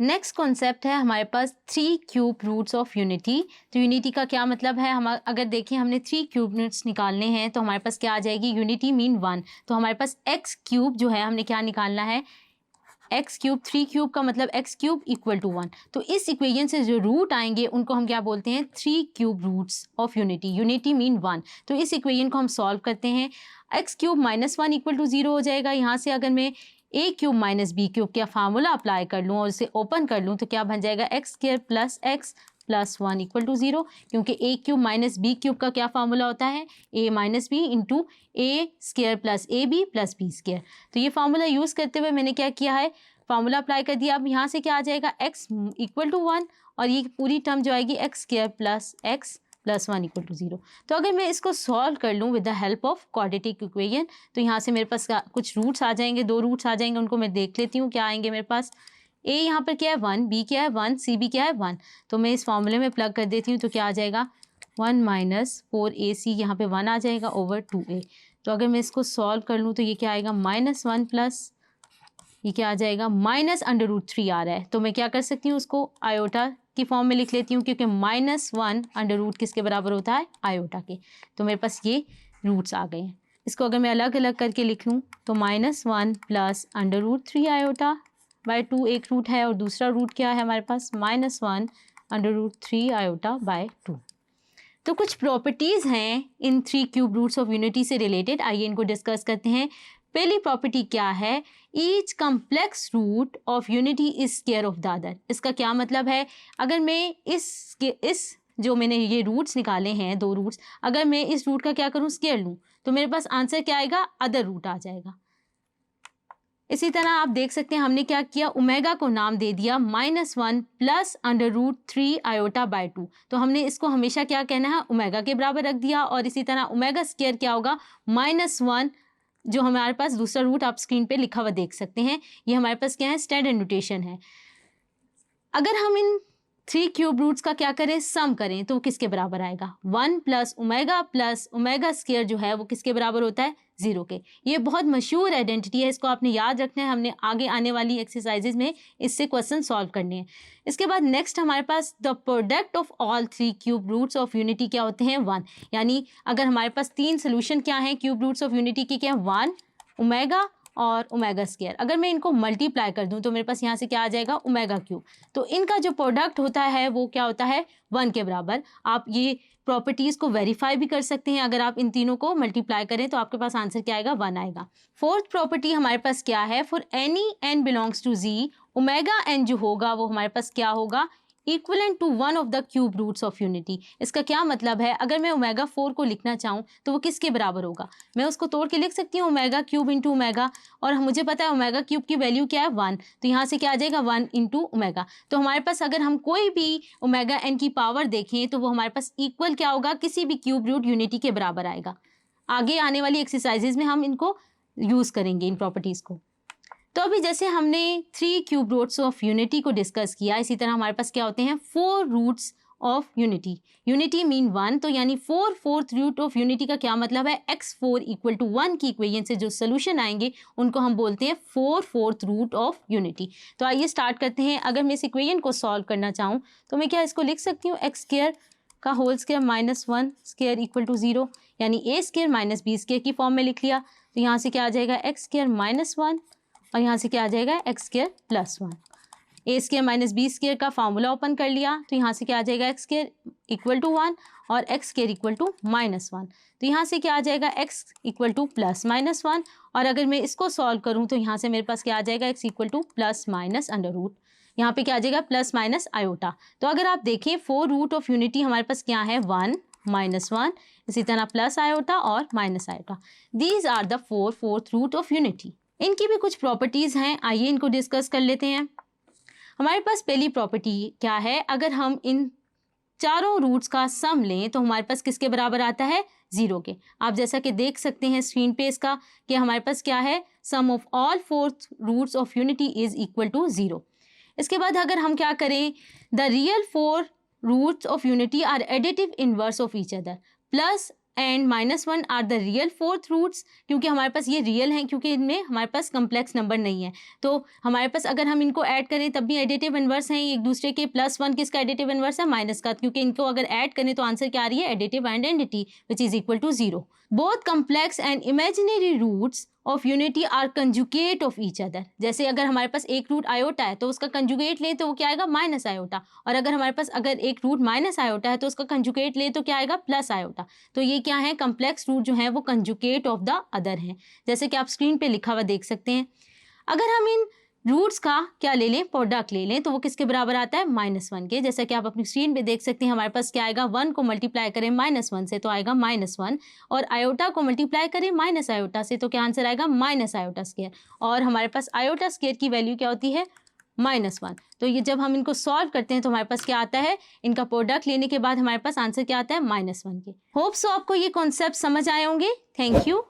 Next concept है हमारे पास 3 cube roots of unity. तो यूनिटी का क्या मतलब है, हम अगर देखें हमने 3 क्यूब रूट्स निकालने हैं तो हमारे पास क्या आ जाएगी, यूनिटी मीन 1। तो हमारे पास एक्स क्यूब जो है हमने क्या निकालना है, एक्स क्यूब, 3 क्यूब का मतलब एक्स क्यूब इक्वल टू 1। तो इस इक्वेशन से जो रूट आएंगे उनको हम क्या बोलते हैं, 3 cube roots of unity, unity mean 1। तो इस इक्वेशन को हम सॉल्व करते हैं, x cube minus 1 equal to 0 हो जाएगा। यहाँ से अगर मैं a cube minus b cube का फार्मूला अप्लाई कर लूँ और इसे ओपन कर लूँ तो क्या बन जाएगा, x square plus x plus 1 equal to 0, क्योंकि a cube minus b cube का क्या फार्मूला होता है, a minus b into a square plus a b plus b square. तो ये फार्मूला यूज़ करते हुए मैंने क्या किया है, फार्मूला अप्लाई कर दिया। अब यहाँ से क्या आ जाएगा, x इक्वल टू 1 और ये पूरी टर्म जो आएगी x square plus x plus 1 equal to 0। तो अगर मैं इसको सॉल्व कर लूँ with the help of quadratic equation तो यहाँ से मेरे पास कुछ रूट्स आ जाएंगे, 2 रूट्स आ जाएंगे, उनको मैं देख लेती हूँ क्या आएंगे मेरे पास। a यहाँ पर क्या है 1, b क्या है 1, c भी क्या है 1। तो मैं इस फॉर्मूले में प्लग कर देती हूँ तो क्या आ जाएगा, 1 माइनस 4ac, यहाँ पे 1 आ जाएगा ओवर 2a। तो अगर मैं इसको सॉल्व कर लूँ तो ये क्या आएगा, -1 प्लस ये क्या आ जाएगा, -√3 आ रहा है। तो मैं क्या कर सकती हूँ, उसको आयोटा की फॉर्म में लिख लेती हूँ, क्योंकि -1 अंडर रूट किसके बराबर होता है, आयोटा के। तो मेरे पास ये रूट्स आ गए हैं। इसको अगर मैं अलग अलग करके लिख लूँ तो -1 प्लस √3 आयोटा बाय 2 एक रूट है, और दूसरा रूट क्या है हमारे पास, -1 √3 आयोटा बाय 2। तो कुछ प्रॉपर्टीज़ हैं इन 3 क्यूब रूट्स ऑफ यूनिटी से रिलेटेड, आइए इनको डिस्कस करते हैं। पहली प्रॉपर्टी क्या है, each complex root of unity is square of the other. इसका क्या मतलब है, अगर मैं इस जो मैंने ये रूट्स निकाले हैं 2 रूट्स, अगर मैं इस रूट का क्या करूँ, स्क्वायर लूँ, तो मेरे पास आंसर क्या आएगा, अदर रूट आ जाएगा। इसी तरह आप देख सकते हैं हमने क्या किया, ओमेगा को नाम दे दिया -1 प्लस √3 आयोटा बाय 2। तो हमने इसको हमेशा क्या कहना है, ओमेगा के बराबर रख दिया। और इसी तरह ओमेगा स्क्वायर क्या होगा, -1 जो हमारे पास दूसरा रूट आप स्क्रीन पे लिखा हुआ देख सकते हैं, ये हमारे पास क्या है, स्टैंडर्ड नोटेशन है। अगर हम इन 3 क्यूब रूट्स का क्या करें, सम करें, तो किसके बराबर आएगा, 1 प्लस ओमेगा स्क्वायर जो है वो किसके बराबर होता है, 0 के। ये बहुत मशहूर आइडेंटिटी है, इसको आपने याद रखना है, हमने आगे आने वाली एक्सरसाइजेज में इससे क्वेश्चन सॉल्व करने हैं। इसके बाद नेक्स्ट हमारे पास the product of all 3 cube roots of unity क्या होते हैं, 1। यानी अगर हमारे पास 3 सोल्यूशन क्या हैं क्यूब रूट्स ऑफ यूनिटी की, क्या है, 1 ओमेगा और ओमेगा स्क्वायर। अगर मैं इनको मल्टीप्लाई कर दूं तो मेरे पास यहाँ से क्या आ जाएगा, ओमेगा क्यूब। तो इनका जो प्रोडक्ट होता है वो क्या होता है, 1 के बराबर। आप ये प्रॉपर्टीज़ को वेरीफाई भी कर सकते हैं, अगर आप इन तीनों को मल्टीप्लाई करें तो आपके पास आंसर क्या आएगा, 1 आएगा। फोर्थ प्रॉपर्टी हमारे पास क्या है, for any n belongs to z, omega n जो होगा वो हमारे पास क्या होगा, equivalent to 1 of the cube roots of unity. इसका क्या मतलब है, अगर मैं ओमेगा 4 को लिखना चाहूँ तो वो किसके बराबर होगा, मैं उसको तोड़ के लिख सकती हूँ ओमेगा क्यूब इंटू ओमेगा, और मुझे पता है ओमेगा क्यूब की वैल्यू क्या है, 1। तो यहाँ से क्या आ जाएगा, 1 इंटू ओमेगा। तो हमारे पास अगर हम कोई भी ओमेगा n की पावर देखें तो वो हमारे पास इक्वल क्या होगा, किसी भी क्यूब रूट यूनिटी के बराबर आएगा। आगे आने वाली एक्सरसाइजेज में हम इनको यूज़ करेंगे, इन प्रॉपर्टीज़ को। तो अभी जैसे हमने 3 क्यूब रूट्स ऑफ यूनिटी को डिस्कस किया, इसी तरह हमारे पास क्या होते हैं 4 roots of unity. Unity mean 1, तो यानी 4 रूट ऑफ यूनिटी का क्या मतलब है, x4 इक्वल टू 1 की इक्वेशन से जो सोल्यूशन आएंगे उनको हम बोलते हैं 4 रूट ऑफ यूनिटी। तो आइए स्टार्ट करते हैं। अगर मैं इस इक्वेशन को सॉल्व करना चाहूँ तो मैं क्या इसको लिख सकती हूँ, एक्स स्क्वायर का whole square -1 square equal to 0, यानी a square minus b square की फॉर्म में लिख लिया। तो यहाँ से क्या आ जाएगा, एक्स स्क्वायर -1 और यहाँ से क्या आ जाएगा, एक्स स्क्वायर प्लस 1। ए स्क्वायर माइनस बी स्क्वायर का फार्मूला ओपन कर लिया, तो यहाँ से क्या आ जाएगा, एक्स स्क्वायर इक्वल टू 1 और एक्स स्क्वायर इक्वल टू -1। तो यहाँ से क्या आ जाएगा, एक्स इक्वल टू प्लस -1, और अगर मैं इसको सॉल्व करूँ तो यहाँ से मेरे पास क्या आ जाएगा, x equal to plus minus under root, यहाँ पे क्या आ जाएगा, प्लस माइनस आयोटा। तो अगर आप देखें 4 रूट ऑफ यूनिटी हमारे पास क्या है, 1 -1, इसी तरह प्लस आयोटा और minus iota. These are the 4 root of unity. इनकी भी कुछ प्रॉपर्टीज़ हैं, आइए इनको डिस्कस कर लेते हैं। हमारे पास पहली प्रॉपर्टी क्या है, अगर हम इन चारों रूट्स का सम लें तो हमारे पास किसके बराबर आता है, 0 के। आप जैसा कि देख सकते हैं स्क्रीन पे इसका कि हमारे पास क्या है, sum of all 4 roots of unity is equal to 0। इसके बाद अगर हम क्या करें, the real 4 roots of unity are additive inverse of each other, plus and -1 are the real fourth roots, क्योंकि हमारे पास ये रियल हैं, क्योंकि इनमें हमारे पास कम्प्लेक्स नंबर नहीं है। तो हमारे पास अगर हम इनको ऐड करें तब भी एडिटिव इनवर्स हैं एक दूसरे के। +1 किसका एडिटिव इनवर्स है? माइनस का, क्योंकि इनको अगर ऐड करें तो आंसर क्या आ रही है? Additive identity which is equal to 0। Both complex and imaginary roots of unity are conjugate of each other. जैसे अगर हमारे पास एक रूट आयोटा है तो उसका कंजुगेट ले तो वो क्या आएगा? Minus iota. और अगर हमारे पास अगर एक रूट माइनस आयोटा है तो उसका कंजुगेट ले तो क्या आएगा? Plus iota. तो ये क्या है? कम्प्लेक्स रूट जो है वो कंजुगेट ऑफ द अदर हैं, जैसे कि आप स्क्रीन पे लिखा हुआ देख सकते हैं। अगर हम इन रूट्स का क्या ले लें? प्रोडक्ट ले लें तो वो किसके बराबर आता है? -1 के। जैसा कि आप अपनी स्क्रीन पे देख सकते हैं, हमारे पास क्या आएगा? 1 को मल्टीप्लाई करें -1 से तो आएगा -1, और आयोटा को मल्टीप्लाई करें माइनस आयोटा से तो क्या आंसर आएगा? Minus iota square. और हमारे पास आयोटा स्क्वायर की वैल्यू क्या होती है? -1। तो ये जब हम इनको सॉल्व करते हैं तो हमारे पास क्या आता है? इनका प्रोडक्ट लेने के बाद हमारे पास आंसर क्या आता है? -1 के। होप सो आपको ये कॉन्सेप्ट समझ आए होंगे। Thank you.